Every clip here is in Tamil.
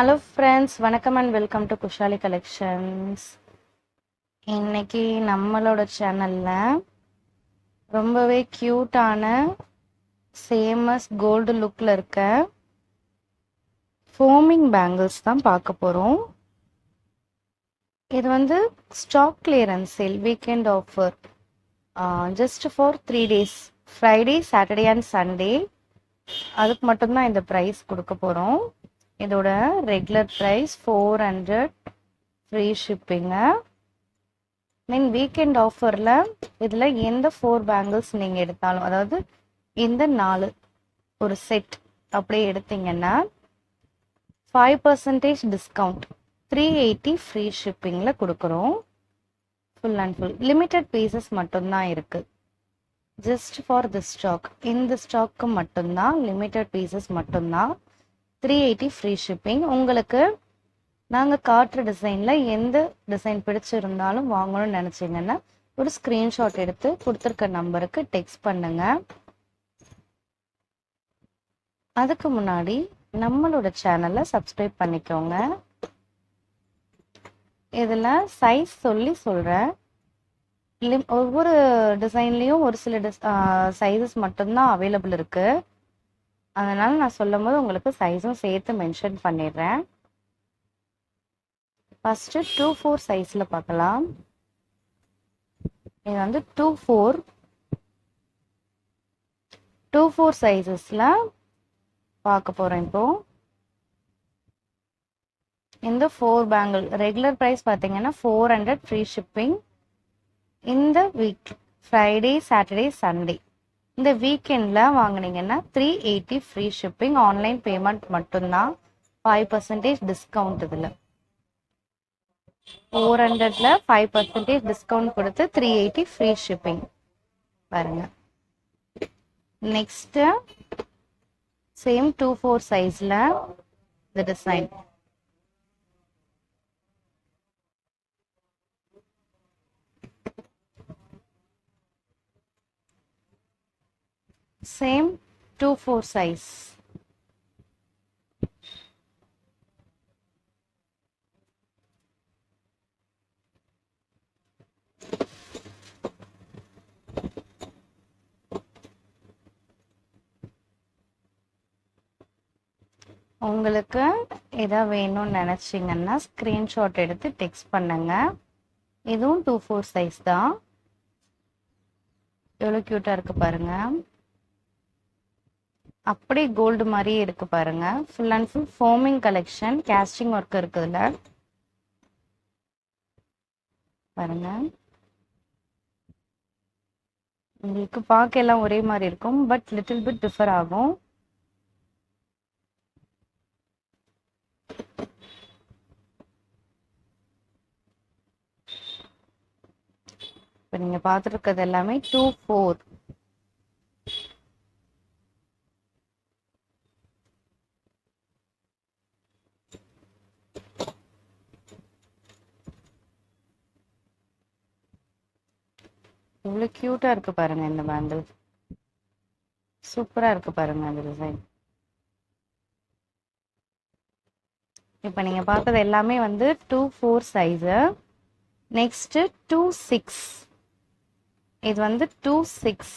Hello friends, வணக்கம் and welcome to Kushali collections. இன்னைக்கு நம்மளோட சேனல்ல ரொம்பவே கியூட்டான சேமஸ் கோல்டு லுக்ல இருக்க ஃபோமிங் பேங்கிள்ஸ் தான் பார்க்க போறோம். இது வந்து stock clearance sale weekend offer just for 3 days, Friday Saturday and Sunday. அதுக்கு மட்டும்தான் இந்த ப்ரைஸ் கொடுக்க போறோம். இதோட ரெகுலர் ப்ரைஸ் 400, ஃப்ரீ ஷிப்பிங்க. தென் வீக்கெண்ட் ஆஃபரில் இதில் எந்த 4 பேங்கிள்ஸ் நீங்கள் எடுத்தாலும், அதாவது இந்த 4 ஒரு செட் அப்படியே எடுத்தீங்கன்னா 5% டிஸ்கவுண்ட், 380 ஃப்ரீ ஷிப்பிங்கில் கொடுக்குறோம். Full and full limited pieces மட்டும்தான் இருக்குது. ஜஸ்ட் ஃபார் தி ஸ்டாக், இந்த ஸ்டாக்கு மட்டும்தான், லிமிட்டட் பீசஸ் மட்டும்தான். 380 ஃப்ரீ ஷிப்பிங். உங்களுக்கு நாங்கள் காட்டுற டிசைனில் எந்த டிசைன் பிடிச்சிருந்தாலும் வாங்கணும்னு நினச்சிங்கன்னா ஒரு ஸ்க்ரீன்ஷாட் எடுத்து கொடுத்துருக்க நம்பருக்கு டெக்ஸ்ட் பண்ணுங்க. அதுக்கு முன்னாடி நம்மளோட சேனலை சப்ஸ்கிரைப் பண்ணிக்கோங்க. இதில் சைஸ் சொல்லி சொல்கிறேன். ஒவ்வொரு டிசைன்லேயும் ஒரு சில சைஸஸ் மட்டும்தான் அவைலபிள் இருக்குது. அதனால் நான் சொல்லும் போது உங்களுக்கு சைஸும் சேர்த்து மென்ஷன் பண்ணிடுறேன். ஃபஸ்ட்டு 2-4 சைஸில் பார்க்கலாம். இது வந்து 2-4 சைஸஸில் பார்க்க போகிறேன். இப்போது இந்த 4 பேங்கிள் ரெகுலர் ப்ரைஸ் பார்த்தீங்கன்னா 400 ஃப்ரீ ஷிப்பிங். இந்த வீக் ஃப்ரைடே சாட்டர்டே சண்டே இந்த வீக்கெண்டில் வாங்கினீங்கன்னா 380 ஃப்ரீ ஷிப்பிங். ஆன்லைன் பேமெண்ட் மட்டும்தான். 5% டிஸ்கவுண்ட். இதில் 400ல் 5% டிஸ்கவுண்ட் கொடுத்து 380 ஃப்ரீ ஷிப்பிங். பாருங்க. நெக்ஸ்ட்டு சேம் 2-4 சைஸில் இந்த டிசைன். Same 2-4 size. உங்களுக்கு எதா வேணும்னு நினச்சிங்கன்னா ஸ்க்ரீன்ஷாட் எடுத்து டெக்ஸ்ட் பண்ணுங்க. இதுவும் 2-4 சைஸ் தான். எவ்வளோ க்யூட்டாக இருக்குது பாருங்கள். அப்படி கோல்டு மாதிரியே இருக்கு பாருங்க. Full and full foaming collection, casting work இருக்குதுல பாருங்க. உங்களுக்கு பார்க்க எல்லாம் ஒரே மாதிரி இருக்கும், பட் லிட்டில் பிட் டிஃபர் ஆகும். இப்போ நீங்க பார்த்துட்டு இருக்கிறது எல்லாமே 2-4. இவ்வளோ க்யூட்டாக இருக்குது பாருங்கள். இந்த பேங்கிள் சூப்பராக இருக்குது பாருங்கள் அந்த டிசைன். இப்போ நீங்கள் பார்த்தது எல்லாமே வந்து 2-4 சைஸு. நெக்ஸ்ட்டு 2-6. இது வந்து 2-6.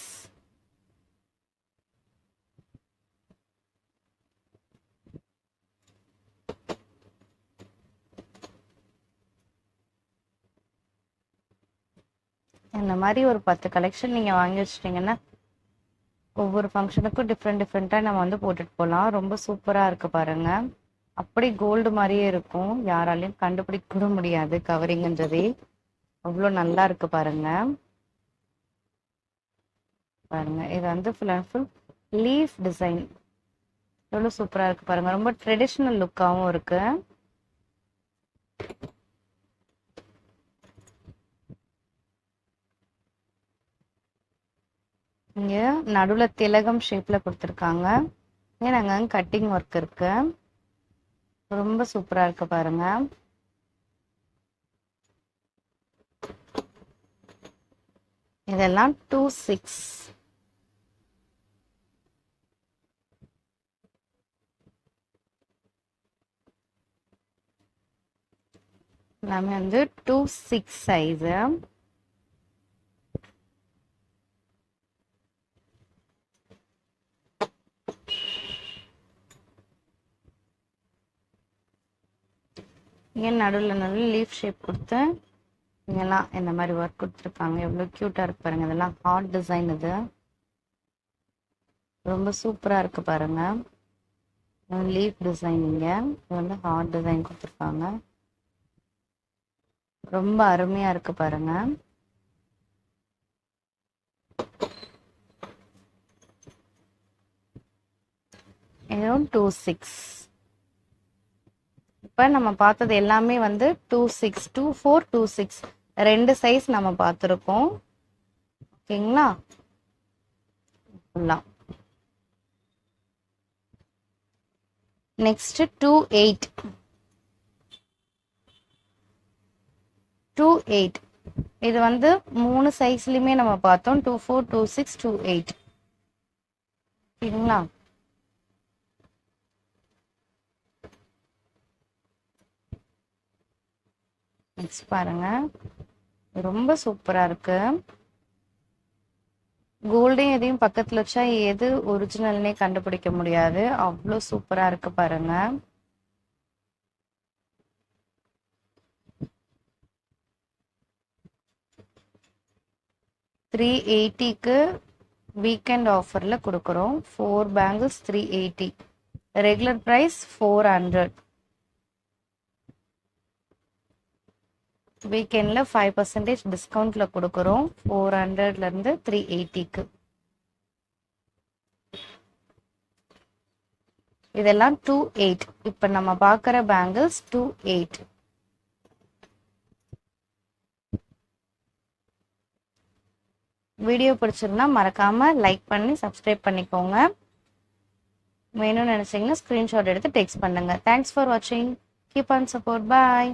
இந்த மாதிரி ஒரு 10 கலெக்ஷன் நீங்கள் வாங்கி வச்சிட்டிங்கன்னா ஒவ்வொரு ஃபங்க்ஷனுக்கும் டிஃப்ரெண்ட்டாக நம்ம வந்து போட்டுட்டு போகலாம். ரொம்ப சூப்பராக இருக்குது பாருங்கள். அப்படி கோல்டு மாதிரியே இருக்கும். யாராலையும் கண்டுபிடிக்க கூட முடியாது கவரிங்கன்றதே. அவ்வளோ நல்லா இருக்குது பாருங்கள். பாருங்கள், இது வந்து full and full leaf design. எவ்வளோ சூப்பராக இருக்குது பாருங்கள். ரொம்ப ட்ரெடிஷ்னல் லுக்காகவும் இருக்குது. இங்கே நடுவில் திலகம் ஷேப்பில் கொடுத்துருக்காங்க. ஏன் அங்கே கட்டிங் ஒர்க் இருக்கு. ரொம்ப சூப்பராக இருக்கு பாருங்க. இதெல்லாம் 2-6. எல்லாமே வந்து 2-6 சைஸு. இங்கே நடுவில் லீஃப் ஷேப் கொடுத்து இங்கெல்லாம் இந்த மாதிரி ஒர்க் கொடுத்துருக்காங்க. எவ்வளோ க்யூட்டாக இருக்கு பாருங்கள். இதெல்லாம் ஹார்ட் டிசைன். இது ரொம்ப சூப்பராக இருக்கு பாருங்க. Leaf design. இங்கே இது வந்து ஹார்ட் டிசைன் கொடுத்துருக்காங்க. ரொம்ப அருமையாக இருக்கு பாருங்க. இதுவும் 2-6. இப்போ நம்ம பார்த்தது எல்லாமே வந்து 2-6, 2-4, 2-6 2 சைஸ் நம்ம பார்த்துருக்கோம். ஓகேங்களா? நெக்ஸ்ட் 2-8. 2-8 இது வந்து 3 சைஸ்லயுமே நம்ம பார்த்தோம். 2-4, 2-6, 2-8. ஓகேங்களா? நெக்ஸ்ட் பாருங்க. ரொம்ப சூப்பரா இருக்கு. கோல்டையும் எதையும் பக்கத்துல வச்சா எது ஒரிஜினல்னே கண்டுபிடிக்க முடியாது. அவ்வளோ சூப்பரா இருக்கு பாருங்க. $380க்கு வீக்கெண்ட் ஆஃபர்ல கொடுக்குறோம். 4 பேங்கிள்ஸ் $380. Regular price $400. வீக்கெண்ட்ல 5% டிஸ்கவுண்ட்ல கொடுக்குறோம். 400ல இருந்து 380க்கு. இதெல்லாம் 2-8. இப்ப நம்ம பார்க்குற பேங்கிள்ஸ் 2-8. வீடியோ பிடிச்சிருந்தா மறக்காம லைக் பண்ணி சப்ஸ்கிரைப் பண்ணிக்கோங்க. வேணும்னு நினைச்சீங்கன்னா ஸ்கிரீன்ஷாட் எடுத்து டெக்ஸ்ட் பண்ணுங்க. தேங்க்ஸ் ஃபார் வாட்சிங். Keep on support. பாய்.